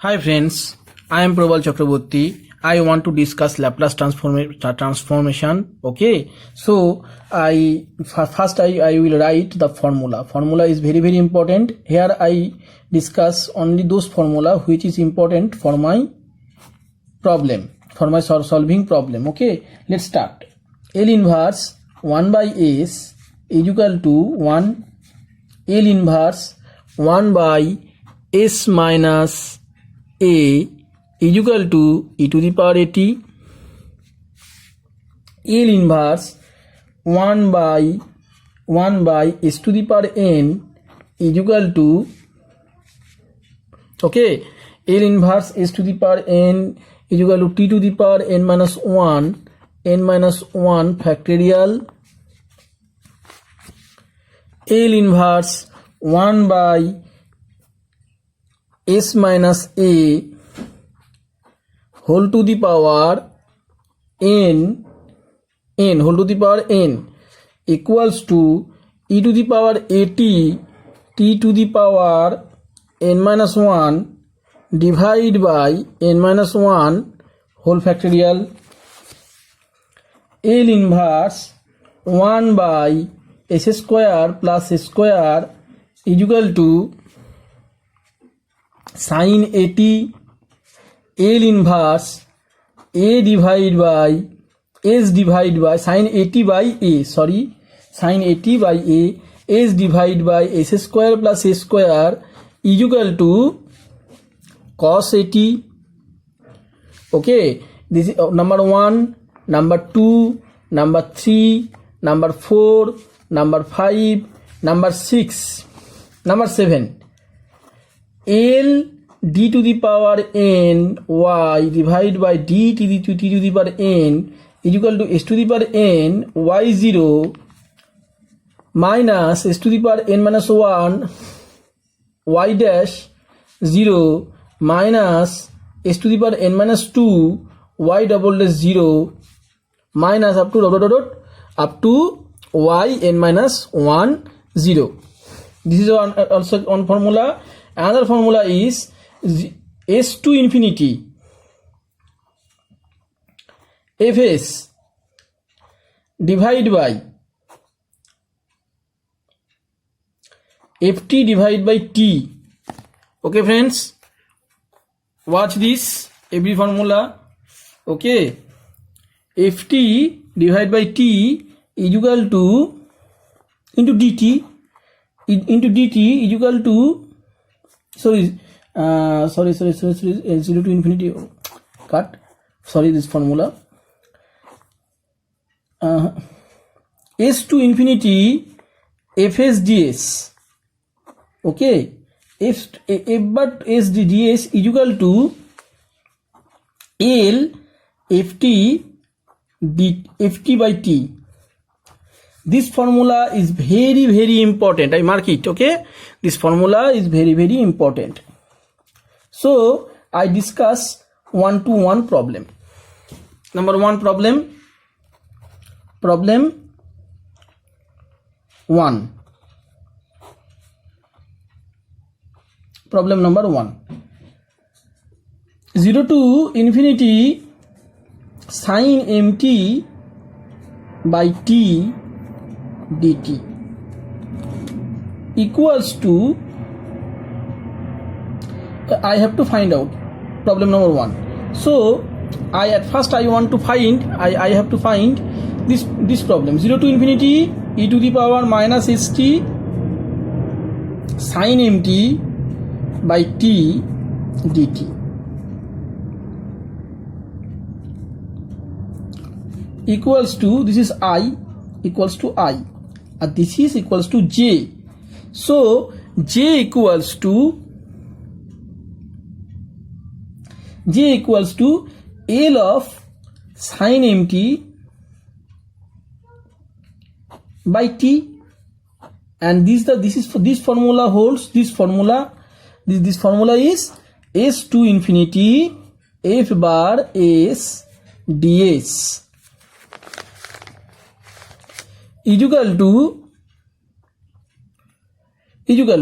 Hi friends, I am Prabal Chakraborty. I want to discuss Laplace transformation. Okay, so I will write the formula. Formula is very important. Here I discuss only those formula which is important for my problem, for my solving problem. Okay, let's start. L inverse 1 by S is equal to 1 L inverse 1 by S minus A is equal to e to the power at. L inverse 1 by s to the power n is equal to, okay, L inverse s to the power n is equal to t to the power n minus 1 factorial. L inverse 1 by s minus a whole to the power n whole to the power n equals to e to the power at t to the power n minus 1 divided by n minus 1 whole factorial. L inverse 1 by s square plus s square is equal to sin at. L inverse a divided by s divided by sin at by a, sin at by a, s divided by s square plus s square is equal to cos at. Okay, this is number 1, number 2, number 3, number 4, number 5, number 6, number 7. L d to the power n y divided by d to the power n is equal to s to the power n y0 minus s to the power n minus 1 y dash 0 minus s to the power n minus 2 y double dash 0 minus up to up to y n minus 1 0. This is also one formula. Another formula is s to infinity fs divided by ft divided by t. Okay friends, watch this every formula. Okay, ft divided by t is equal to into dt is equal to 0 to infinity cut, this formula, s to infinity fs ds. Okay, but s ds is equal to l ft by t. This formula is very important. I mark it. Okay, this formula is very important. So I discuss 1-to-1 problem. Number 1 problem 1. Problem number 1. 0 to infinity sin mt by t dt equals to, I have to find out problem number 1. So I have to find this problem. 0 to infinity e to the power minus st sin mt by t dt equals to, this is I equals to I, and this is equals to j. So j equals to L of sin mt by t, and this formula holds. This formula is s to infinity f bar s ds is equal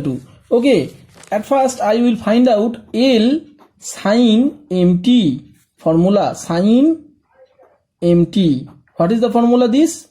to, okay, at first I will find out L sin mt formula, sin mt. What is the formula? This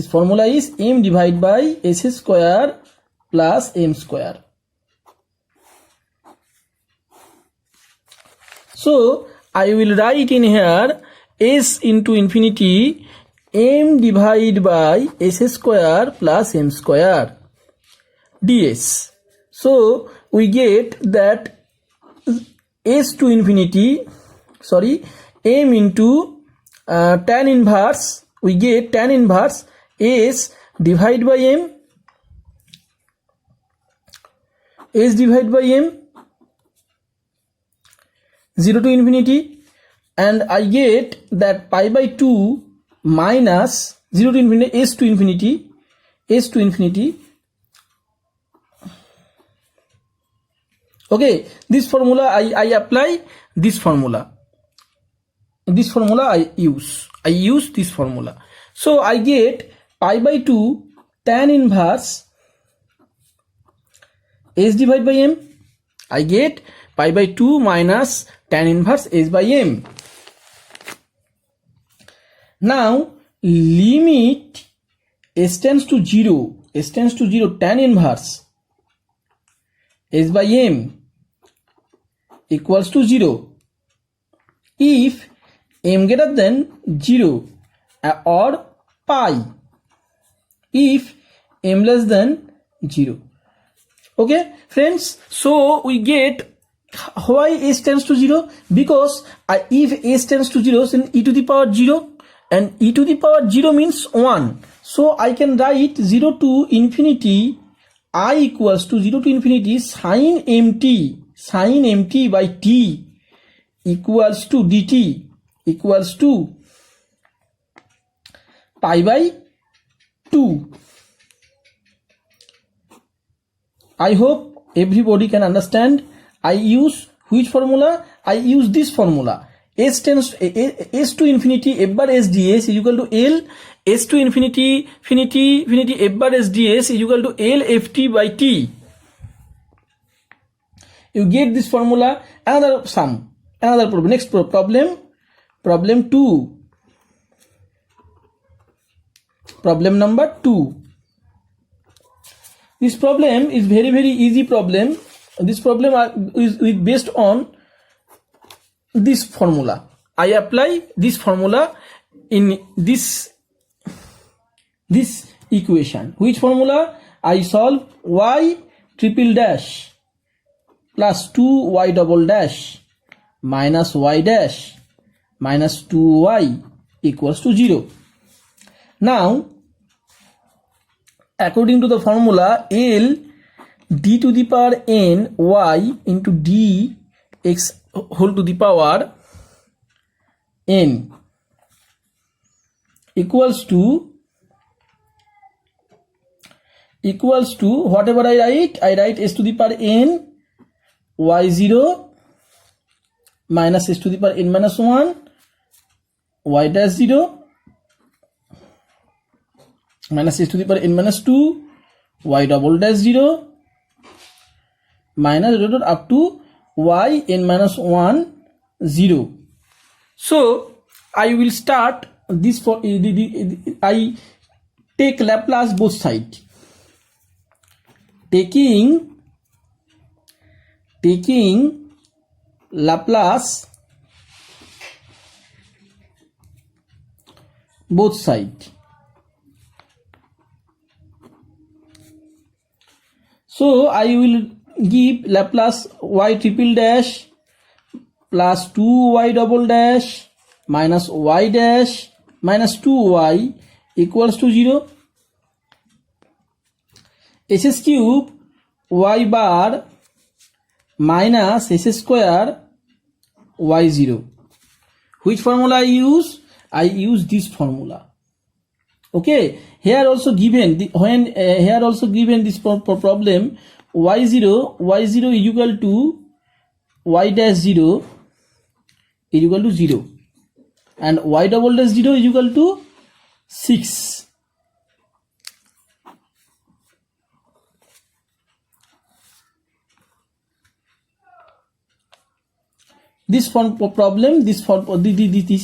formula is m divided by s square plus m square. So I will write in here s into infinity m divided by s square plus m square ds. So we get that s to infinity, sorry, m into tan inverse, we get tan inverse s divided by m, s divided by m, 0 to infinity, and I get that pi by 2 minus 0 to infinity, s to infinity, s to infinity. Okay, this formula I apply, this formula I use this formula. So I get pi by 2 tan inverse s divided by m. I get pi by 2 minus tan inverse s by m. Now limit s tends to 0, tan inverse s by m equals to 0 if m greater than 0 or pi if m less than 0. Okay friends, so we get why s tends to 0, because if s tends to 0 then e to the power 0, and e to the power 0 means 1. So I can write 0 to infinity I equals to 0 to infinity sin mt by t equals to dt equals to pi by 2. I hope everybody can understand. I use which formula? I use this formula. S to infinity f bar s ds is equal to L, s to infinity f bar s ds is equal to L ft by t. You get this formula. Another problem. Next problem 2. Problem number 2. This problem is very easy problem. This problem is based on this formula. I apply this formula in this equation. Which formula? I solve y triple dash plus 2y double dash minus y dash minus 2y equals to 0. Now according to the formula, L d to the power n y into d x whole to the power n equals to whatever I write s to the power n y0 minus s to the power n minus 1 y dash 0 minus s to the power n minus 2 y double dash 0 minus up to y n minus 1 0. So I will start this for I take Laplace both sides. Taking Laplace both sides. So I will give Laplace y triple dash plus 2y double dash minus y dash minus 2y equals to 0. S cube y bar minus s square y0. Which formula I use? I use this formula. Okay, here also given this problem y0 is equal to y dash 0 is equal to 0 and y double dash 0 is equal to 6. this problem, this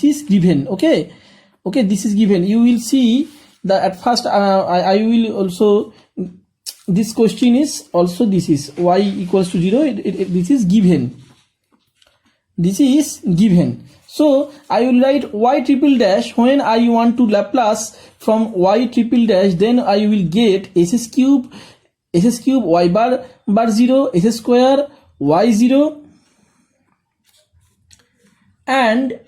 is given. Okay, this is given. You will see that at first I will also, this question is also, this is y equals to 0. This is given. This is given. So I will write y triple dash. When I want to Laplace from y triple dash, then I will get s cube y bar 0, s square y 0, and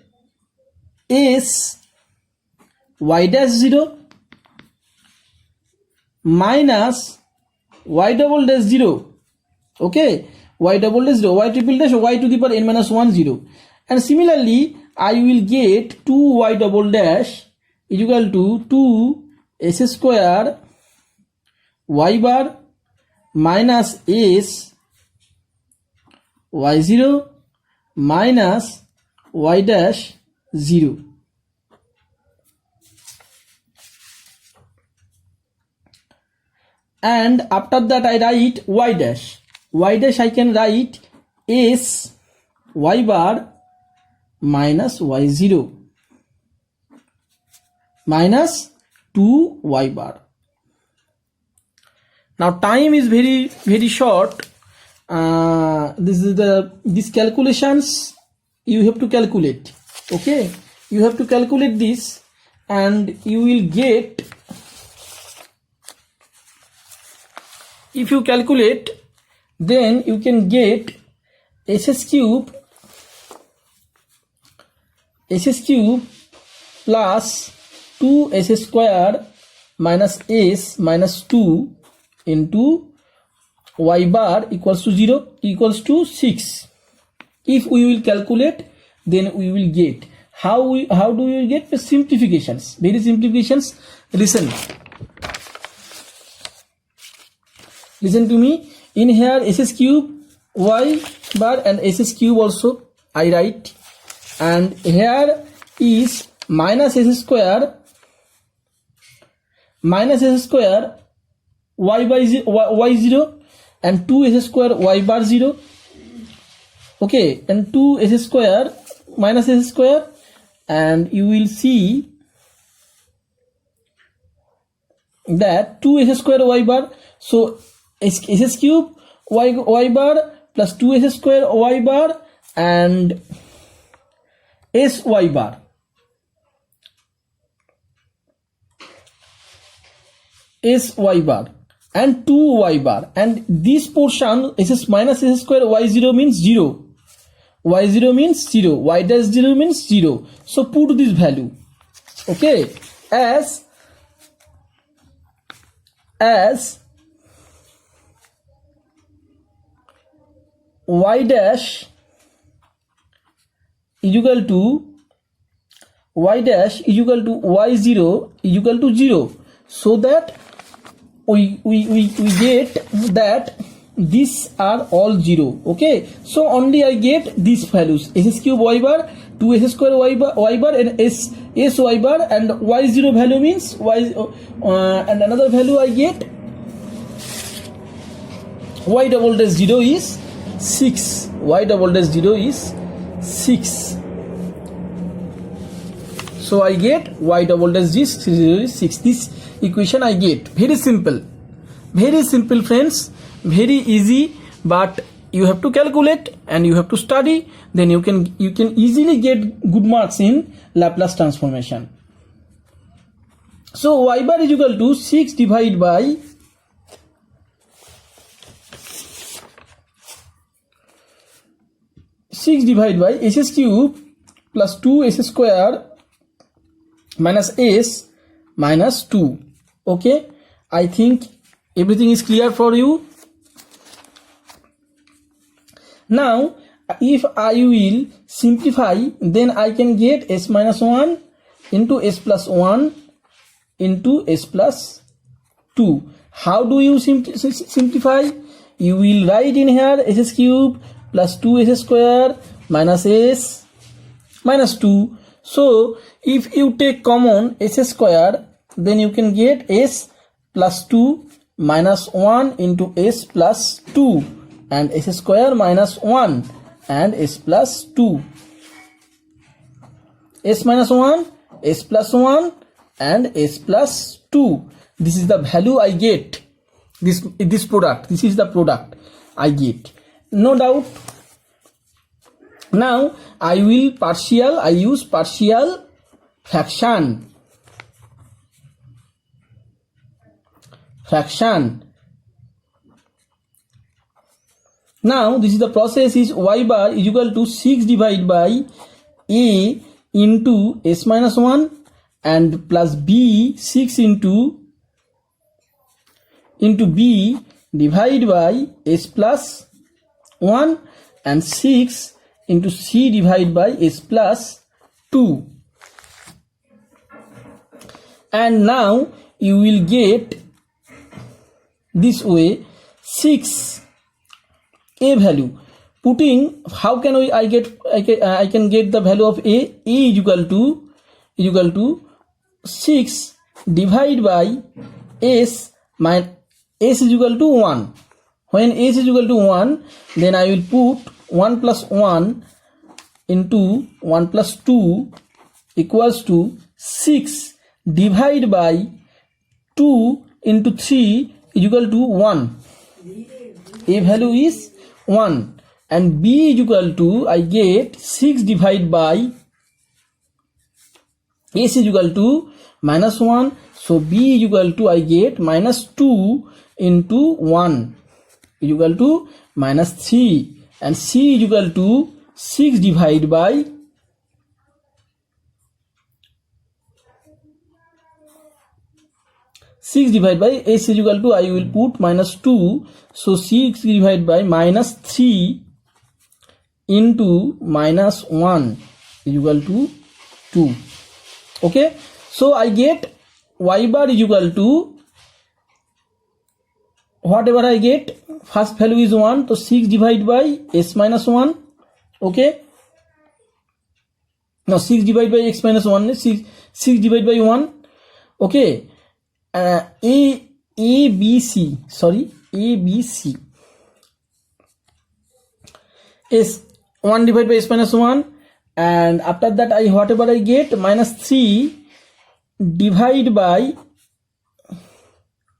s y dash 0 minus y double dash 0. Okay, y double dash 0, y triple dash y to the power n minus 1 0. And similarly I will get 2y double dash is equal to 2s square y bar minus s y 0 minus y dash 0. And after that I write y dash. Y dash I can write s y bar minus y 0 minus 2y bar. Now time is very short. These calculations you have to calculate. Okay, you have to calculate this, and you will get, if you calculate, then you can get s cube plus 2s square minus s minus 2 into y bar equals to 0 equals to 6. If we will calculate, then we will get, how do we get the simplifications? Very simplifications. Listen to me. In here s cube y bar and s cube also I write, and here is minus s square y by y 0 and 2s square y bar 0. Okay, and 2s square minus s square, and you will see that 2s square y bar. So s cube y bar plus 2s square y bar and s y bar. S y bar and 2y bar, and this portion s minus s square y 0 means 0, y 0 means 0, y dash 0 means 0. So put this value, okay, as y dash is equal to y0 is equal to 0, so that we get that these are all 0. Okay, so only I get these values, s cube y bar, 2s square y bar and s y bar, and y0 value means y, and another value I get y double dash 0 is 6. Y double dash 0 is 6. So I get y double dash 0 is 6. This equation I get. Very simple friends, very easy, but you have to calculate and you have to study, then you can easily get good marks in Laplace transformation. So y bar is equal to 6 divided by s cube plus 2s square minus s minus 2. Okay, I think everything is clear for you. Now if I will simplify, then I can get s minus 1 into s plus 1 into s plus 2. How do you simplify? You will write in here s cube plus 2s square minus s minus 2. So if you take common s square, then you can get s plus 2 minus 1 into s plus 2 and s square minus 1, and s plus 2. S minus 1, s plus 1 and s plus 2. This is the value I get. This product. This is the product I get. No doubt. Now I use partial fraction. Now this is the process is y bar is equal to 6 divided by a into s minus 1 and plus b 6 into b divided by s plus 1 and 6 into c divided by s plus 2. And now you will get this way 6 a value. Putting how can I can get the value of a is equal to 6 divided by s minus s is equal to 1. When s is equal to 1, then I will put 1 plus 1 into 1 plus 2 equals to 6 divided by 2 into 3 is equal to 1. A value is 1 and b is equal to I get 6 divided by s is equal to minus 1. So b is equal to I get minus 2 into 1 is equal to minus 3 and c is equal to 6 divided by s is equal to I will put minus 2. So 6 divided by minus 3 into minus 1 is equal to 2. Okay, so I get y bar is equal to whatever I get. First value is 1, so 6 divided by s minus 1. Okay, now 6 divided by x minus 1 is 6 divided by 1. Okay, ABC is 1 divided by s minus 1, and after that I whatever I get minus 3 divided by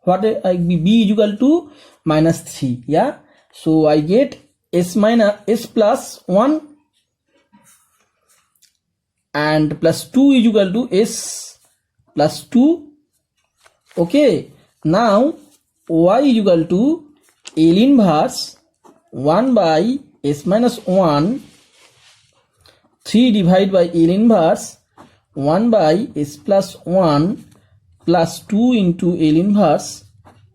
what I b is equal to minus 3. Yeah, so I get s plus 1 and plus 2 is equal to s plus 2. Okay, now y is equal to L inverse 1 by s minus 1 3 divided by L inverse 1 by s plus 1 plus 2 into L inverse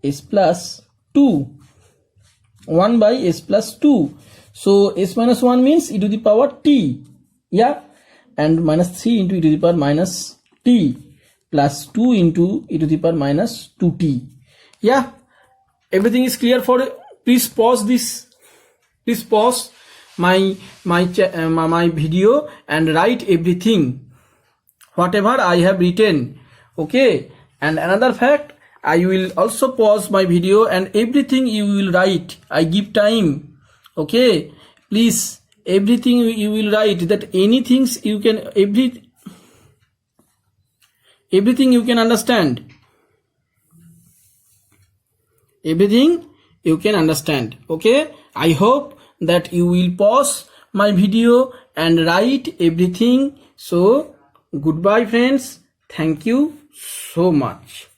s plus 2 1 by s plus 2. So s minus 1 means e to the power t. Yeah, and minus 3 into e to the power minus t plus 2 into e to the power minus 2t. Yeah, everything is clear for please pause this. Please pause my video and write everything whatever I have written. Okay, and another fact, I will also pause my video and everything you will write. I give time. Okay, please everything you will write, that anything you can everything you can understand. Everything you can understand. Okay, I hope that you will pause my video and write everything. So goodbye friends, thank you so much.